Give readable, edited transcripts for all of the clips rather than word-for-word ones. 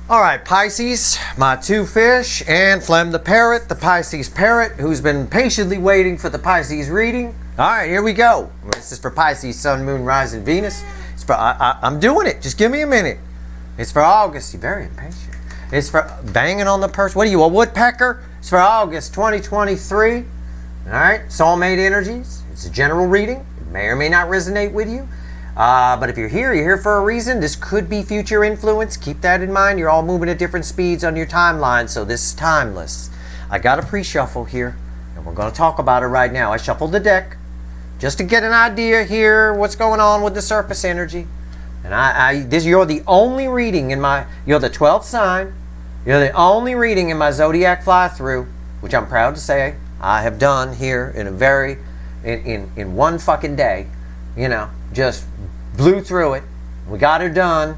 All right, Pisces, my two fish, and Flem the parrot, the Pisces parrot, who's been patiently waiting for the Pisces reading. All right, here we go. This is for Pisces, Sun, Moon, Rising, Venus. It's for I'm doing it. Just give me a minute. It's for August. You're very impatient. It's for banging on the purse. What are you, a woodpecker? It's for August 2023. All right, soulmate energies. It's a general reading. It may or may not resonate with you. But if you're here for a reason. This could be future influence. Keep that in mind. You're all moving at different speeds on your timeline, so this is timeless. I got a pre-shuffle here, and we're going to talk about it right now. I shuffled the deck just to get an idea here what's going on with the surface energy. And you're the only reading in my, you're the 12th sign. You're the only reading in my zodiac fly-through, which I'm proud to say I have done here in a very, in one fucking day. You know, just blew through it. We got her done.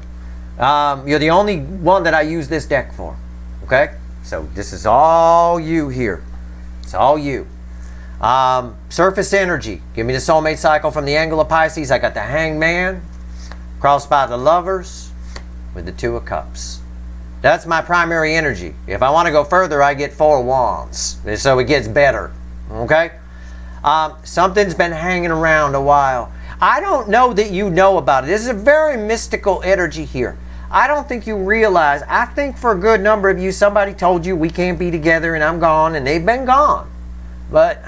You're the only one that I use this deck for. Okay? So this is all you here. It's all you. Surface energy. Give me the soulmate cycle from the angle of Pisces. I got the Hangman, crossed by the Lovers, with the Two of Cups. That's my primary energy. If I want to go further, I get Four Wands. So it gets better. Okay? Something's been hanging around a while. I don't know that you know about it. This is a very mystical energy here. I don't think you realize. I think for a good number of you, somebody told you we can't be together and I'm gone, and they've been gone. But,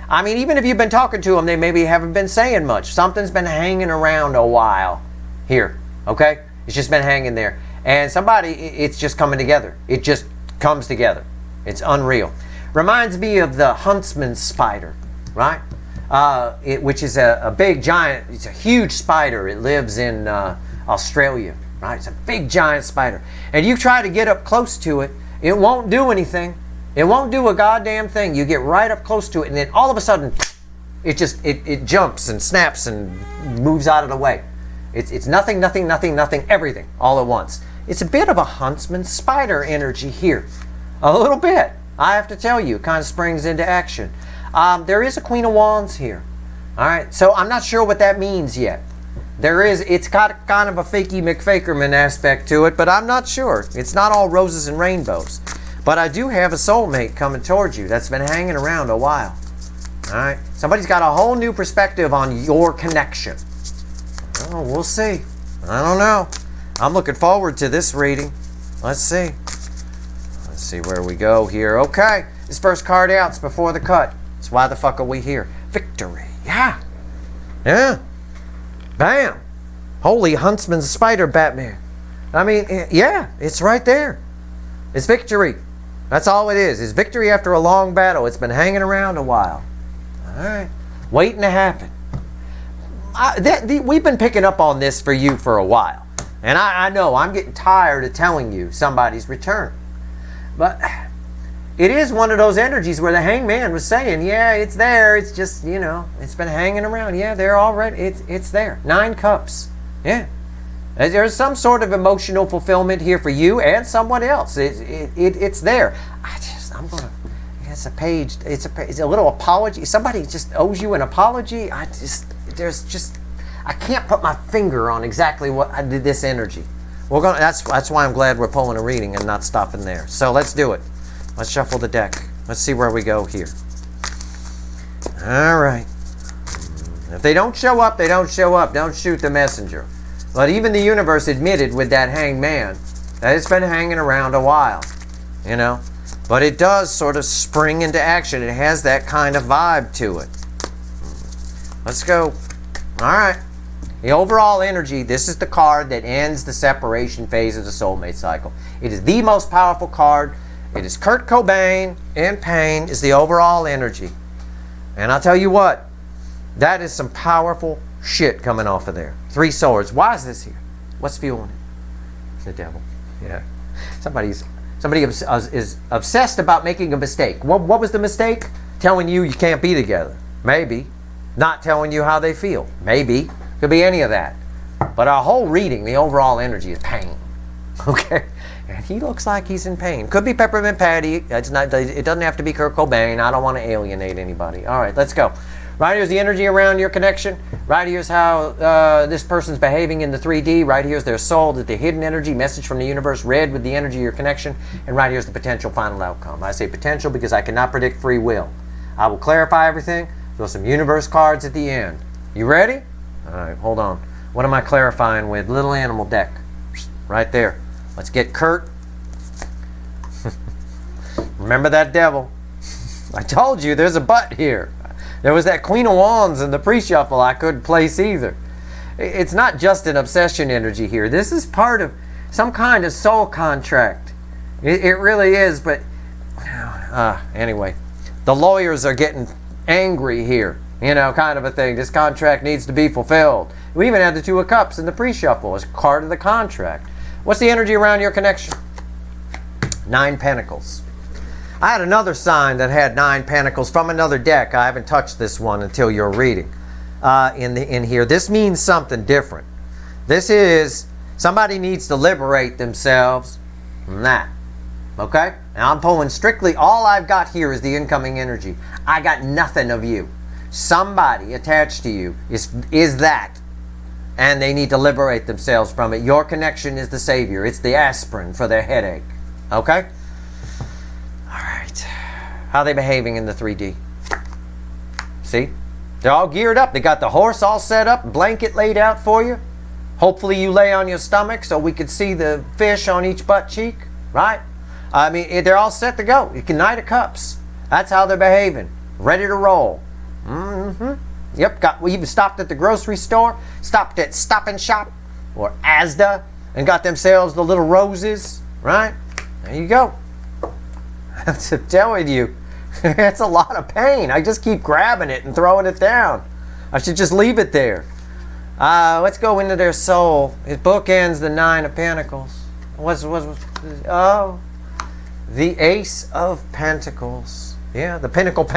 I mean, even if you've been talking to them, they maybe haven't been saying much. Something's been hanging around a while here, okay? It's just been hanging there. And somebody, it's just coming together. It just comes together. It's unreal. Reminds me of the huntsman spider, right? Which is a big giant, it's a huge spider. It lives in Australia, right? It's a big giant spider. And you try to get up close to it, it won't do anything. It won't do a goddamn thing. You get right up close to it, and then all of a sudden, it just, it jumps and snaps and moves out of the way. It's nothing, nothing, nothing, nothing, everything, all at once. It's a bit of a huntsman spider energy here. A little bit. I have to tell you, it kind of springs into action. There is a Queen of Wands here. All right, so I'm not sure what that means yet. It's got kind of a fakey McFakerman aspect to it, but I'm not sure. It's not all roses and rainbows. But I do have a soulmate coming towards you that's been hanging around a while. All right, somebody's got a whole new perspective on your connection. Oh, we'll see. I don't know. I'm looking forward to this reading. Let's see. Let's see where we go here. Okay, this first card out's before the cut. So why the fuck are we here? Victory. Yeah. Yeah. Bam. Holy huntsman spider Batman. I mean, yeah, it's right there. It's victory. That's all it is. It's victory after a long battle. It's been hanging around a while. All right. Waiting to happen. We've been picking up on this for you for a while. And I know I'm getting tired of telling you somebody's return. But it is one of those energies where the Hangman was saying, yeah, it's there. It's just, you know, it's been hanging around. Yeah, they're already, it's there. 9 cups. Yeah. There's some sort of emotional fulfillment here for you and someone else. It's there. It's a page. It's a little apology. Somebody just owes you an apology. I can't put my finger on exactly what I did this energy. That's why I'm glad we're pulling a reading and not stopping there. So let's do it. Let's shuffle the deck. Let's see where we go here. All right. If they don't show up, they don't show up. Don't shoot the messenger. But even the universe admitted with that Hangman that it's been hanging around a while, you know. But it does sort of spring into action. It has that kind of vibe to it. Let's go. All right. The overall energy, this is the card that ends the separation phase of the soulmate cycle. It is the most powerful card. It is Kurt Cobain in pain is the overall energy. And I'll tell you what, that is some powerful shit coming off of there. 3 swords. Why is this here? What's fueling it? It's the devil. Yeah. Somebody is obsessed about making a mistake. What was the mistake? Telling you can't be together. Maybe. Not telling you how they feel. Maybe. Could be any of that. But our whole reading, the overall energy is pain. Okay? And he looks like he's in pain. Could be Peppermint Patty. It doesn't have to be Kurt Cobain. I don't want to alienate anybody. All right, let's go. Right here's the energy around your connection. Right here's how this person's behaving in the 3D. Right here's their soul, the hidden energy, message from the universe, red with the energy of your connection. And right here's the potential final outcome. I say potential because I cannot predict free will. I will clarify everything. Throw some universe cards at the end. You ready? All right, hold on. What am I clarifying with? Little animal deck. Right there. Let's get Kurt. Remember that devil. I told you there's a but here. There was that Queen of Wands in the pre-shuffle I couldn't place either. It's not just an obsession energy here. This is part of some kind of soul contract. It really is, but anyway. The lawyers are getting angry here. You know, kind of a thing. This contract needs to be fulfilled. We even had the Two of Cups in the pre-shuffle as part of the contract. What's the energy around your connection? 9 Pentacles. I had another sign that had 9 Pentacles from another deck. I haven't touched this one until you're reading in here. This means something different. This is somebody needs to liberate themselves from that. Okay? And I'm pulling strictly, all I've got here is the incoming energy. I got nothing of you. Somebody attached to you is that. And they need to liberate themselves from it. Your connection is the savior. It's the aspirin for their headache. Okay? How are they behaving in the 3D? See? They're all geared up. They got the horse all set up, blanket laid out for you. Hopefully you lay on your stomach so we could see the fish on each butt cheek, right? I mean, they're all set to go. You can Knight of Cups. That's how they're behaving. Ready to roll. Yep, we even stopped at the grocery store, stopped at Stop and Shop or Asda and got themselves the little roses, right? There you go. I'm telling you. It's a lot of pain. I just keep grabbing it and throwing it down. I should just leave it there. Let's go into their soul. His book ends the 9 of Pentacles. Oh, the Ace of Pentacles. Yeah, the Pinnacle.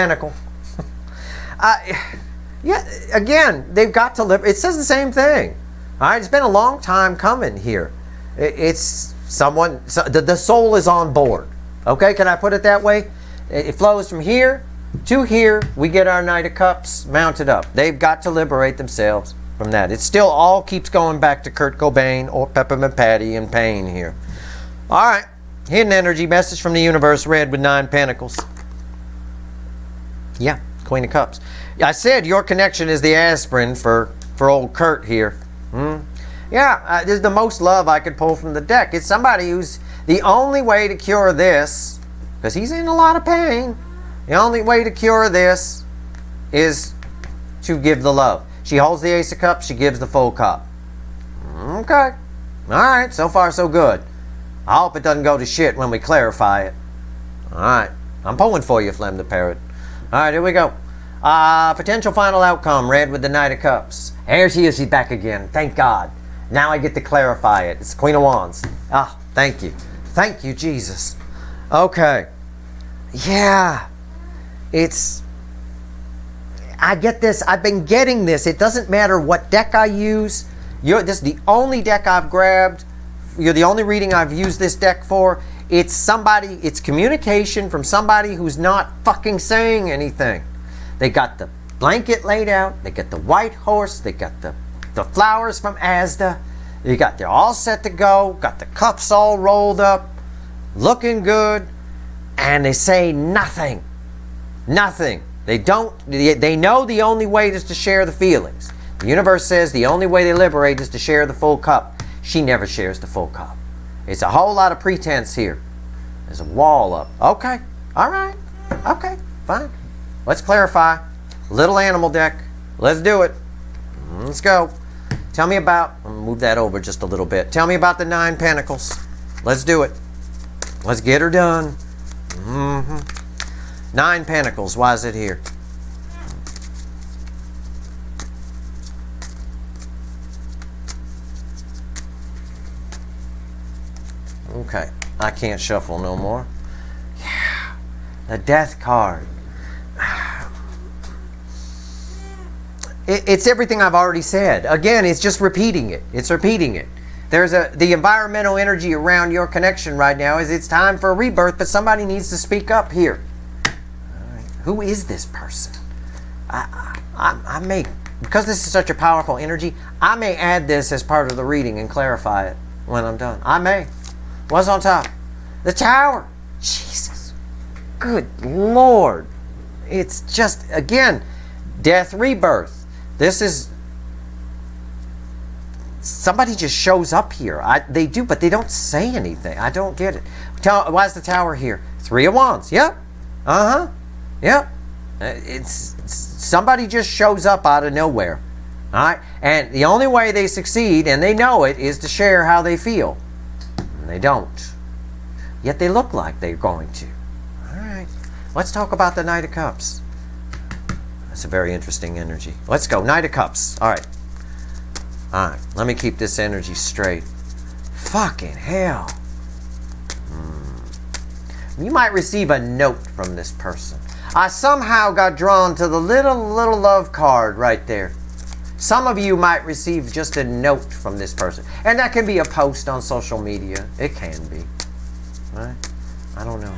Yeah, again, they've got to live. It says the same thing. All right, it's been a long time coming here. It's someone. The soul is on board. Okay, can I put it that way? It flows from here to here. We get our Knight of Cups mounted up. They've got to liberate themselves from that. It still all keeps going back to Kurt Cobain or Peppermint Patty and pain here. All right. Hidden energy, message from the universe, red with 9 Pentacles. Yeah, Queen of Cups. I said your connection is the aspirin for old Kurt here. Yeah, this is the most love I could pull from the deck. It's somebody who's the only way to cure this, because he's in a lot of pain, the only way to cure this is to give the love. She holds the Ace of Cups, she gives the full cup. Okay. Alright, so far so good. I hope it doesn't go to shit when we clarify it. Alright. I'm pulling for you, Flem the Parrot. Alright, here we go. Potential final outcome, red with the Knight of Cups. Here she is, she's back again. Thank God. Now I get to clarify it. It's Queen of Wands. Ah, thank you. Thank you, Jesus. Okay. Yeah. I get this. I've been getting this. It doesn't matter what deck I use. This is the only deck I've grabbed. You're the only reading I've used this deck for. It's communication from somebody who's not fucking saying anything. They got the blanket laid out. They got the white horse. They got the flowers from Asda. They're all set to go. Got the cups all rolled up. Looking good. And they say nothing. Nothing. They know the only way is to share the feelings. The universe says the only way they liberate is to share the full cup. She never shares the full cup. It's a whole lot of pretense here. There's a wall up. Okay. All right. Okay. Fine. Let's clarify. Little animal deck. Let's do it. Let's go. Tell me about, I'm gonna move that over just a little bit. Tell me about the 9 Pentacles. Let's do it. Let's get her done. 9 Pentacles. Why is it here? Okay. I can't shuffle no more. Yeah. The Death card. It's everything I've already said. Again, it's just repeating it. It's repeating it. The environmental energy around your connection right now is it's time for a rebirth, but somebody needs to speak up here. All right. Who is this person? I may, because this is such a powerful energy, I may add this as part of the reading and clarify it when I'm done. I may. What's on top? The Tower. Jesus. Good Lord. It's just, again, death, rebirth. This is, somebody just shows up here. They do, but they don't say anything. I don't get it. Why is the Tower here? Three of Wands. Yep. Uh-huh. Yep. It's somebody just shows up out of nowhere. All right? And the only way they succeed, and they know it, is to share how they feel. And they don't. Yet they look like they're going to. All right. Let's talk about the Knight of Cups. That's a very interesting energy. Let's go. Knight of Cups. All right. All right. Let me keep this energy straight. Fucking hell. You might receive a note from this person. I somehow got drawn to the little love card right there. Some of you might receive just a note from this person. And that can be a post on social media. It can be. Right? I don't know.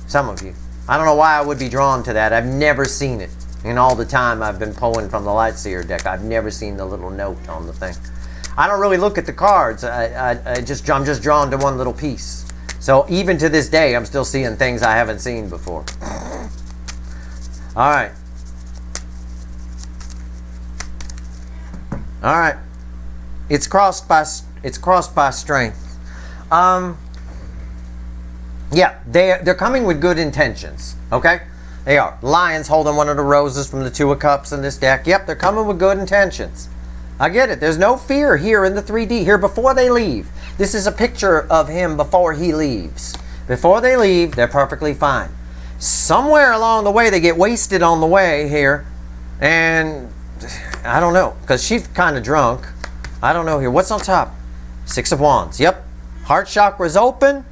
Some of you. I don't know why I would be drawn to that. I've never seen it. In all the time I've been pulling from the Lightseer deck, I've never seen the little note on the thing. I don't really look at the cards. I'm just drawn to one little piece. So even to this day, I'm still seeing things I haven't seen before. All right. All right. It's crossed by strength. Yeah, they're coming with good intentions. Okay, they are. Lion's holding one of the roses from the Two of Cups in this deck. Yep, they're coming with good intentions. I get it. There's no fear here in the 3D here before they leave. This is a picture of him before he leaves. Before they leave, they're perfectly fine. Somewhere along the way, they get wasted on the way here, and I don't know, because she's kind of drunk. I don't know here. What's on top? Six of Wands. Yep. Heart chakra's open.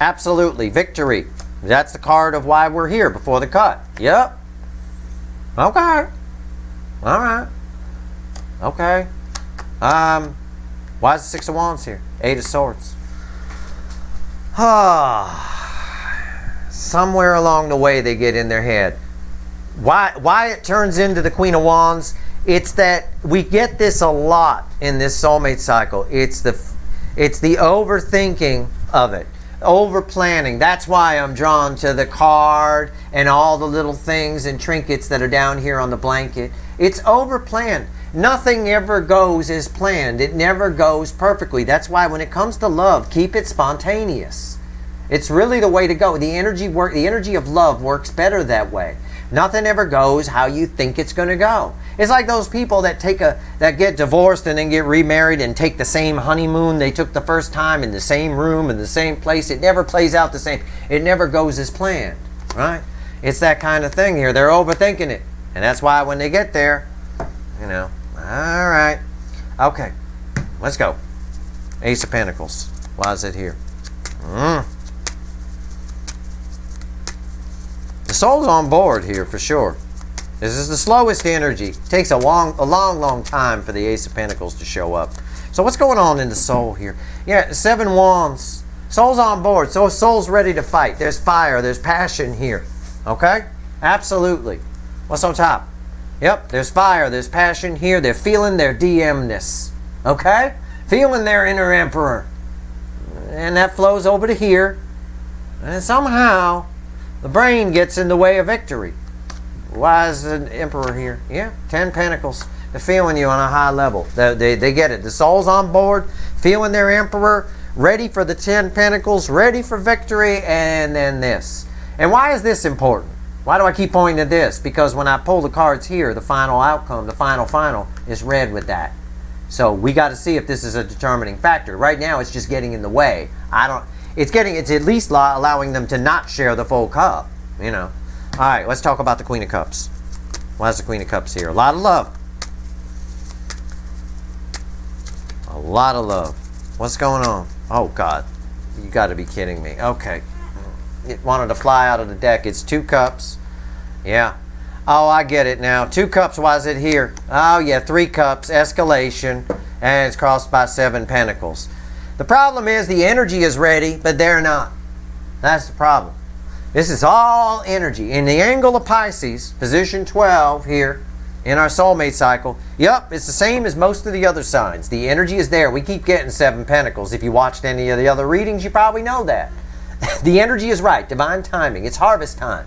Absolutely. Victory. That's the card of why we're here before the cut. Yep. Okay. All right. Okay. Why is the Six of Wands here? Eight of Swords. Somewhere along the way they get in their head. Why it turns into the Queen of Wands? It's that we get this a lot in this soulmate cycle. It's the overthinking of it. Over planning. That's why I'm drawn to the card and all the little things and trinkets that are down here on the blanket. It's over planned. Nothing ever goes as planned. It never goes perfectly. That's why when it comes to love, keep it spontaneous. It's really the way to go. The energy of love works better that way. Nothing ever goes how you think it's going to go. It's like those people that get divorced and then get remarried and take the same honeymoon they took the first time in the same room in the same place. It never plays out the same. It never goes as planned, right? It's that kind of thing here. They're overthinking it. And that's why when they get there, you know, all right. Okay, let's go. Ace of Pentacles. Why is it here? The soul's on board here for sure. This is the slowest energy. It takes a long time for the Ace of Pentacles to show up. So what's going on in the soul here? Yeah, Seven Wands. Soul's on board. So soul's ready to fight. There's fire. There's passion here. Okay? Absolutely. What's on top? Yep, there's fire. There's passion here. They're feeling their DM-ness. Okay? Feeling their inner emperor. And that flows over to here. And somehow the brain gets in the way of victory. Why is the Emperor here? Yeah, 10 Pentacles. They're feeling you on a high level. They get it. The soul's on board, feeling their Emperor, ready for the 10 Pentacles, ready for victory, and then this. And why is this important? Why do I keep pointing to this? Because when I pull the cards here, the final outcome, the final is red with that. So we got to see if this is a determining factor. Right now, it's just getting in the way. It's at least allowing them to not share the full cup, you know. All right, let's talk about the Queen of Cups. Why is the Queen of Cups here? A lot of love. A lot of love. What's going on? Oh, God. You got to be kidding me. Okay. It wanted to fly out of the deck. It's 2 cups. Yeah. Oh, I get it now. 2 cups. Why is it here? Oh, yeah. 3 cups. Escalation. And it's crossed by 7 pentacles. The problem is the energy is ready, but they're not. That's the problem. This is all energy. In the angle of Pisces, position 12 here, in our soulmate cycle. Yep, it's the same as most of the other signs. The energy is there. We keep getting 7 Pentacles. If you watched any of the other readings, you probably know that. The energy is right. Divine timing. It's harvest time.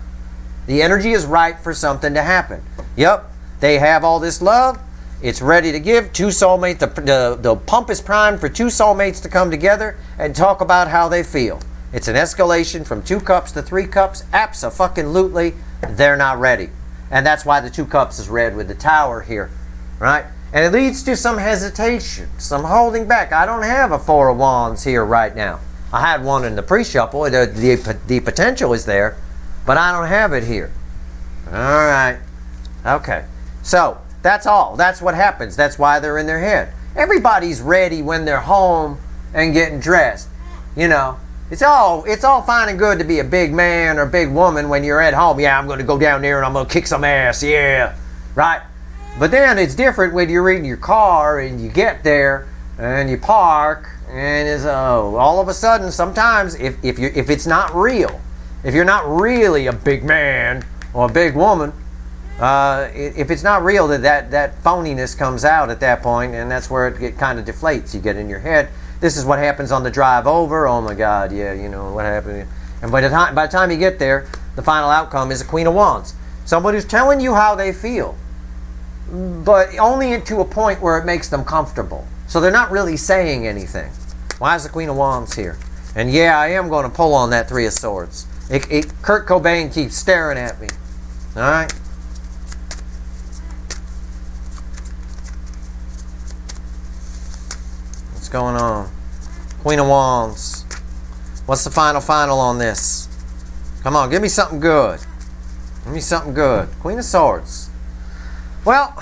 The energy is right for something to happen. Yep, they have all this love. It's ready to give. 2 soulmates. The pump is primed for 2 soulmates to come together and talk about how they feel. It's an escalation from 2 cups to 3 cups. Abso-fucking-lutely, they're not ready. And that's why the 2 cups is red with the Tower here, right? And it leads to some hesitation, some holding back. I don't have a 4 of Wands here right now. I had one in the pre-shuffle. The potential is there, but I don't have it here. All right. Okay. So that's all. That's what happens. That's why they're in their head. Everybody's ready when they're home and getting dressed. You know, it's all fine and good to be a big man or big woman when you're at home. Yeah, I'm going to go down there and I'm going to kick some ass. Yeah, right? But then it's different when you're in your car and you get there and you park and it's all of a sudden. Sometimes if it's not real, if you're not really a big man or a big woman, if it's not real, that phoniness comes out at that point, and that's where it kind of deflates. You get in your head. This is what happens on the drive over. Oh my God, yeah, you know what happened. And by the time you get there, the final outcome is a Queen of Wands. Someone who's telling you how they feel, but only to a point where it makes them comfortable. So they're not really saying anything. Why is the Queen of Wands here? And yeah, I am going to pull on that 3 of Swords. Kurt Cobain keeps staring at me. All right. What's going on? Queen of Wands. What's the final on this? Come on, give me something good. Give me something good. Queen of Swords. Well,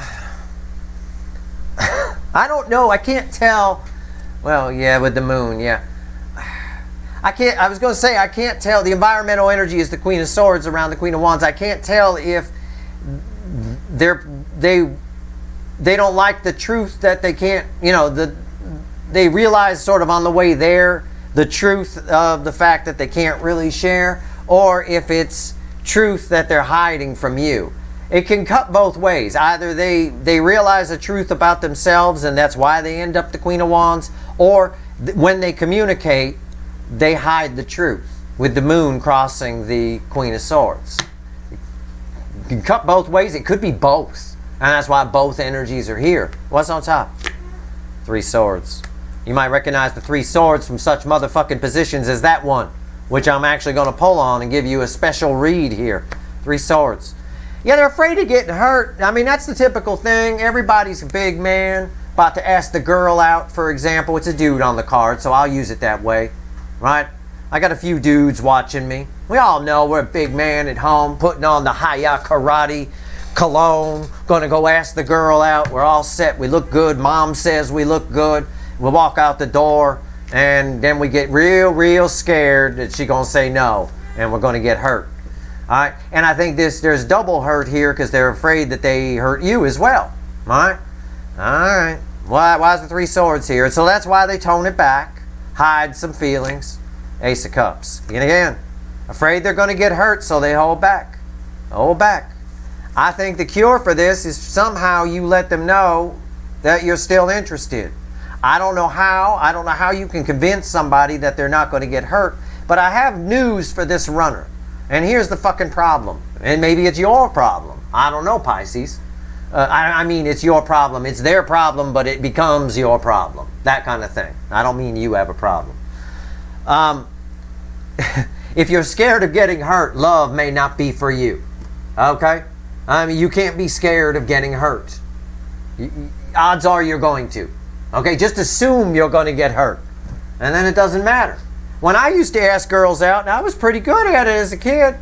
I don't know. I can't tell. Well, yeah, with the moon, yeah. I was going to say, I can't tell. The environmental energy is the Queen of Swords around the Queen of Wands. I can't tell if they don't like the truth that they can't, you know, they realize sort of on the way there the truth of the fact that they can't really share, or if it's truth that they're hiding from you. It can cut both ways. Either they realize the truth about themselves and that's why they end up the Queen of Wands, or when they communicate, they hide the truth with the moon crossing the Queen of Swords. It can cut both ways. It could be both. And that's why both energies are here. What's on top? 3 swords. You might recognize the 3 swords from such motherfucking positions as that one, which I'm actually going to pull on and give you a special read here. 3 swords. Yeah, they're afraid of getting hurt. I mean, that's the typical thing. Everybody's a big man. About to ask the girl out, for example. It's a dude on the card, so I'll use it that way. Right? I got a few dudes watching me. We all know we're a big man at home, putting on the Haya Karate cologne, gonna go ask the girl out. We're all set. We look good. Mom says we look good. We walk out the door, and then we get real scared that she's gonna say no, and we're gonna get hurt. All right? And I think there's double hurt here because they're afraid that they hurt you as well. All right? All right. Why is the 3 swords here? So that's why they tone it back. Hide some feelings. Ace of Cups. And again, afraid they're going to get hurt, so they hold back. Hold back. I think the cure for this is somehow you let them know that you're still interested. I don't know how. I don't know how you can convince somebody that they're not going to get hurt. But I have news for this runner. And here's the fucking problem. And maybe it's your problem. I don't know, Pisces. I mean, it's your problem. It's their problem, but it becomes your problem. That kind of thing. I don't mean you have a problem. If you're scared of getting hurt, love may not be for you. Okay? I mean, you can't be scared of getting hurt. Odds are you're going to. Okay? Just assume you're going to get hurt. And then it doesn't matter. When I used to ask girls out, and I was pretty good at it as a kid.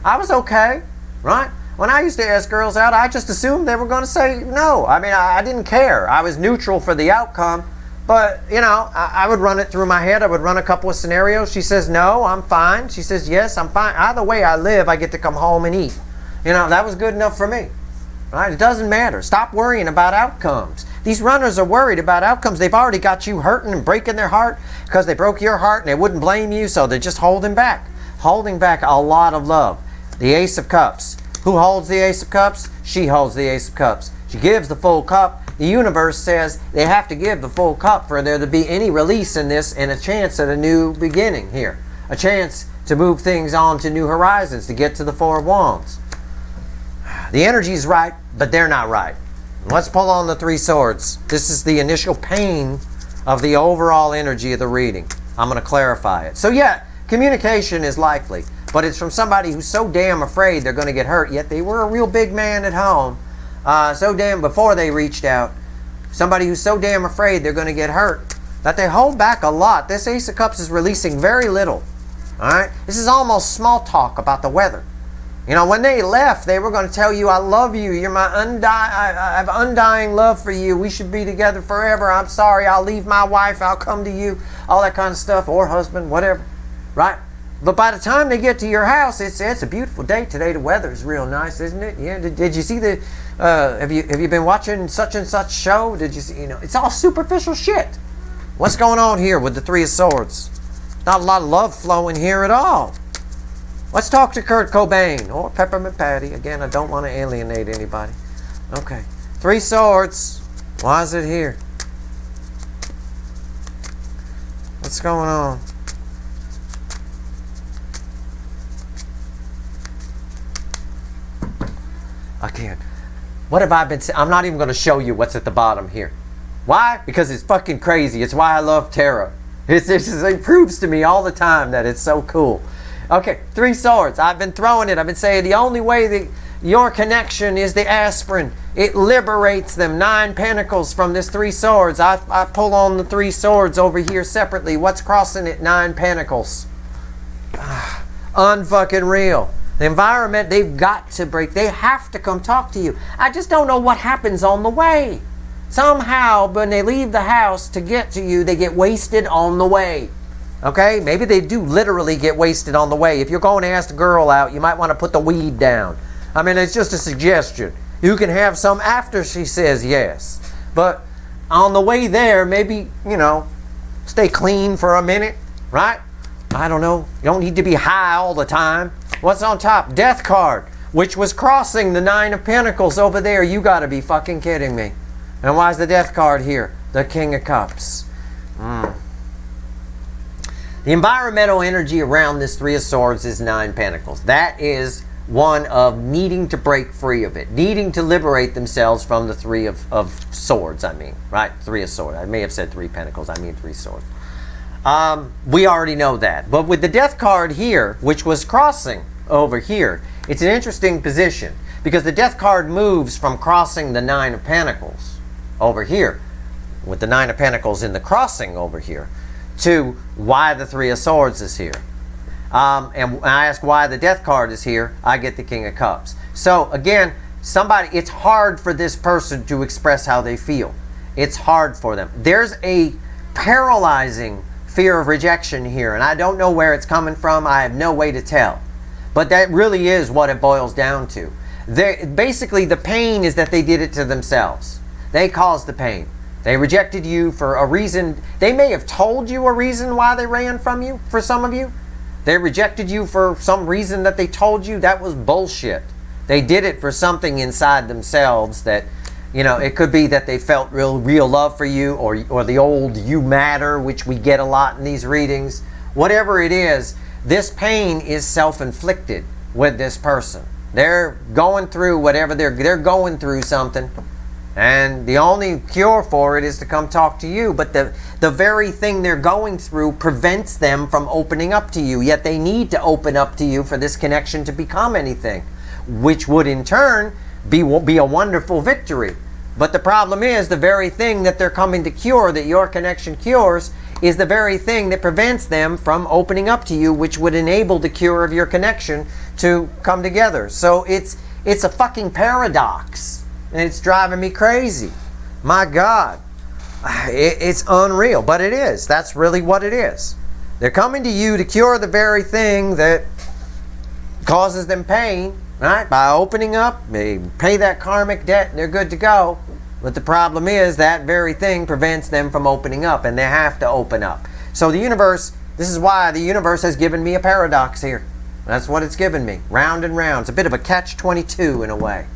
I was okay. Right? When I used to ask girls out, I just assumed they were going to say no. I mean, I didn't care. I was neutral for the outcome. But, you know, I would run it through my head. I would run a couple of scenarios. She says, no, I'm fine. She says, yes, I'm fine. Either way I live, I get to come home and eat. You know, that was good enough for me. Right? It doesn't matter. Stop worrying about outcomes. These runners are worried about outcomes. They've already got you hurting and breaking their heart because they broke your heart and they wouldn't blame you, so they're just holding back. Holding back a lot of love. The Ace of Cups. Who holds the Ace of Cups? She holds the Ace of Cups. She gives the full cup. The universe says they have to give the full cup for there to be any release in this and a chance at a new beginning here. A chance to move things on to new horizons, to get to the Four of Wands. The energy's right, but they're not right. Let's pull on the Three Swords. This is the initial pain of the overall energy of the reading. I'm going to clarify it. So yeah, communication is likely, but it's from somebody who's so damn afraid they're going to get hurt, yet they were a real big man at home. So damn, before they reached out, somebody who's so damn afraid they're going to get hurt that they hold back a lot. This Ace of Cups is releasing very little. All right, this is almost small talk about the weather. You know, when they left, they were going to tell you, I love you. You're my I have undying love for you. We should be together forever. I'm sorry. I'll leave my wife. I'll come to you. All that kind of stuff. Or husband, whatever. Right? But by the time they get to your house, it's a beautiful day today. The weather is real nice, isn't it? Yeah. Did you see the, have you been watching such and such show? Did you see, you know, it's all superficial shit. What's going on here with the Three of Swords? Not a lot of love flowing here at all. Let's talk to Kurt Cobain or Peppermint Patty. Again, I don't want to alienate anybody. Okay. Three Swords. Why is it here? What's going on? Again, what have I been saying? I'm not even going to show you what's at the bottom here. Why? Because it's fucking crazy. It's why I love tarot. It proves to me all the time that it's so cool. Okay, Three Swords. I've been throwing it. I've been saying the only way that your connection is the aspirin. It liberates them. 9 Pentacles from this Three Swords. I pull on the Three Swords over here separately. What's crossing it? 9 Pentacles. Unfucking real. The environment, they've got to break. They have to come talk to you. I just don't know what happens on the way. Somehow, when they leave the house to get to you, they get wasted on the way. Okay? Maybe they do literally get wasted on the way. If you're going to ask a girl out, you might want to put the weed down. I mean, it's just a suggestion. You can have some after she says yes. But on the way there, maybe, you know, stay clean for a minute, right? I don't know. You don't need to be high all the time. What's on top? Death card, which was crossing the 9 of Pentacles over there. You got to be fucking kidding me. And why is the Death card here? The King of Cups. The environmental energy around this Three of Swords is 9 Pentacles. That is one of needing to break free of it, needing to liberate themselves from the Three of Swords, I mean, right? Three of Swords. I may have said 3 Pentacles. I mean 3 Swords. We already know that. But with the Death card here, which was crossing over here, it's an interesting position because the Death card moves from crossing the 9 of Pentacles over here, with the 9 of Pentacles in the crossing over here, to why the Three of Swords is here. And when I ask why the Death card is here, I get the King of Cups. So again, it's hard for this person to express how they feel. It's hard for them. There's a paralyzing fear of rejection here, and I don't know where it's coming from. I have no way to tell. But that really is what it boils down to. Basically, the pain is that they did it to themselves. They caused the pain. They rejected you for a reason. They may have told you a reason why they ran from you, for some of you. They rejected you for some reason that they told you. That was bullshit. They did it for something inside themselves that, you know, it could be that they felt real love for you, or the old you matter, which we get a lot in these readings. Whatever it is, this pain is self-inflicted with this person. They're going through whatever they're going through something. And the only cure for it is to come talk to you. But the very thing they're going through prevents them from opening up to you. Yet they need to open up to you for this connection to become anything, which would in turn be a wonderful victory. But the problem is the very thing that they're coming to cure, that your connection cures, is the very thing that prevents them from opening up to you, which would enable the cure of your connection to come together. So it's a fucking paradox. And it's driving me crazy. My God. It's unreal. But it is. That's really what it is. They're coming to you to cure the very thing that causes them pain. Right? By opening up, they pay that karmic debt and they're good to go. But the problem is that very thing prevents them from opening up. And they have to open up. So the universe, this is why the universe has given me a paradox here. That's what it's given me. Round and round. It's a bit of a catch-22 in a way.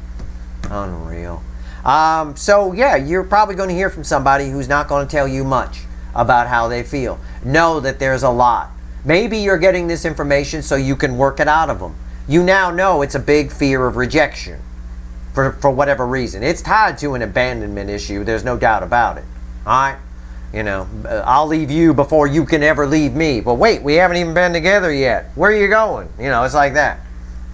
Unreal. So yeah, you're probably going to hear from somebody who's not going to tell you much about how they feel. Know that there's a lot. Maybe you're getting this information so you can work it out of them. You now know it's a big fear of rejection for whatever reason. It's tied to an abandonment issue. There's no doubt about it. All right? You know, I'll leave you before you can ever leave me. But wait, we haven't even been together yet. Where are you going? You know, it's like that.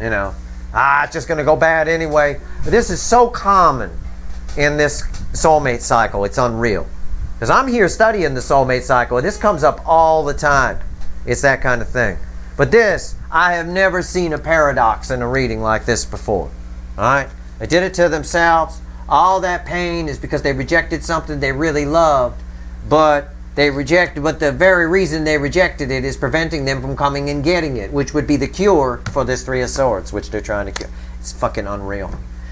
You know, it's just going to go bad anyway. But this is so common in this soulmate cycle. It's unreal. Because I'm here studying the soulmate cycle, and this comes up all the time. It's that kind of thing. But this, I have never seen a paradox in a reading like this before. All right? They did it to themselves. All that pain is because they rejected something they really loved, but the very reason they rejected it is preventing them from coming and getting it, which would be the cure for this Three of Swords, which they're trying to cure. It's fucking unreal.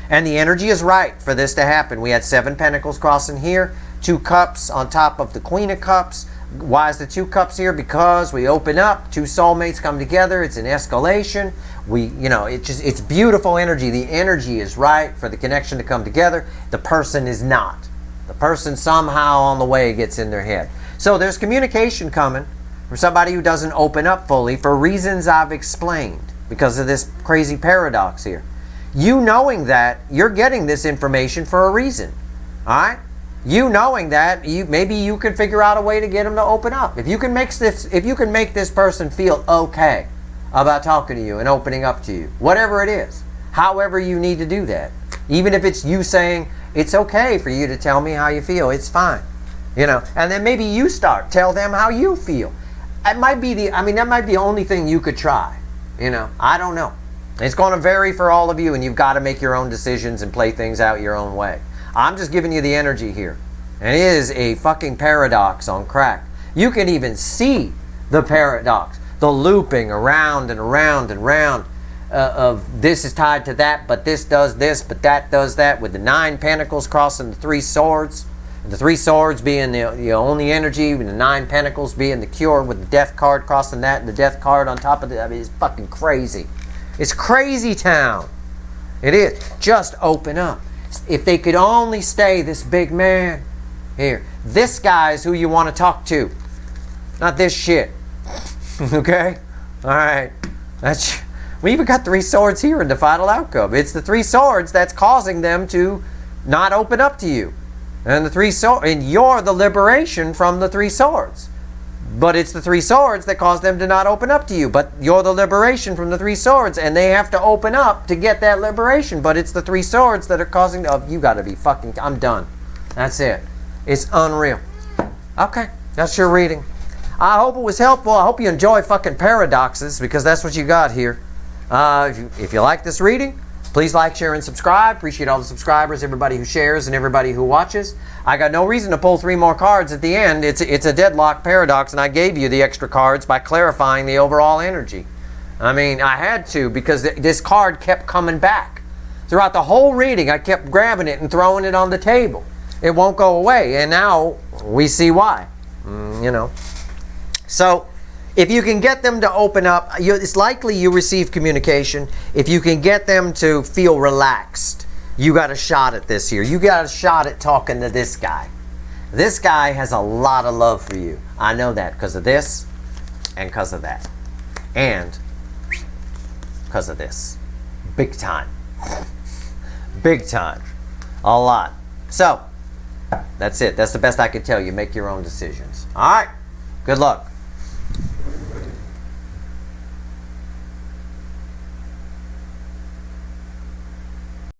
And the energy is right for this to happen. We had 7 Pentacles crossing here, 2 Cups on top of the Queen of Cups. Why is the 2 Cups here? Because we open up, 2 soulmates come together, it's an escalation. It's beautiful energy. The energy is right for the connection to come together. The person is not. The person somehow on the way gets in their head. So there's communication coming from somebody who doesn't open up fully for reasons I've explained because of this crazy paradox here. You knowing that, you're getting this information for a reason. All right? You knowing that, maybe you can figure out a way to get them to open up. If you can make this person feel okay about talking to you and opening up to you, whatever it is, however you need to do that, even if it's you saying it's okay for you to tell me how you feel, it's fine, you know, and then maybe you tell them how you feel. That might be the only thing you could try, you know. I don't know. It's going to vary for all of you, and you've got to make your own decisions and play things out your own way. I'm just giving you the energy here. And it is a fucking paradox on crack. You can even see the paradox, the looping around and around and around of this is tied to that, but this does this, but that does that, with the 9 Pentacles crossing the 3 Swords. The 3 Swords being the only energy, and the 9 Pentacles being the cure, with the Death card crossing that, and the Death card on top of it. I mean, it's fucking crazy. It's crazy town. It is. Just open up. If they could only stay this big man here. This guy is who you want to talk to. Not this shit. Okay? Alright. We even got 3 Swords here in the final outcome. It's the 3 Swords that's causing them to not open up to you. And the 3 Swords, and you're the liberation from the 3 Swords. But it's the 3 Swords that cause them to not open up to you. But you're the liberation from the 3 Swords, and they have to open up to get that liberation. But it's the 3 Swords that are causing... Oh, you gotta be fucking... I'm done. That's it. It's unreal. Okay, that's your reading. I hope it was helpful. I hope you enjoy fucking paradoxes, because that's what you got here. If you like this reading, please like, share, and subscribe. Appreciate all the subscribers, everybody who shares, and everybody who watches. I got no reason to pull 3 more cards at the end. It's a deadlock paradox, and I gave you the extra cards by clarifying the overall energy. I mean, I had to, because this card kept coming back. Throughout the whole reading, I kept grabbing it and throwing it on the table. It won't go away, and now we see why. You know. So, if you can get them to open up, it's likely you receive communication. If you can get them to feel relaxed, you got a shot at this here. You got a shot at talking to this guy. This guy has a lot of love for you. I know that because of this and because of that. And because of this. Big time. Big time. A lot. So, that's it. That's the best I can tell you. Make your own decisions. All right. Good luck.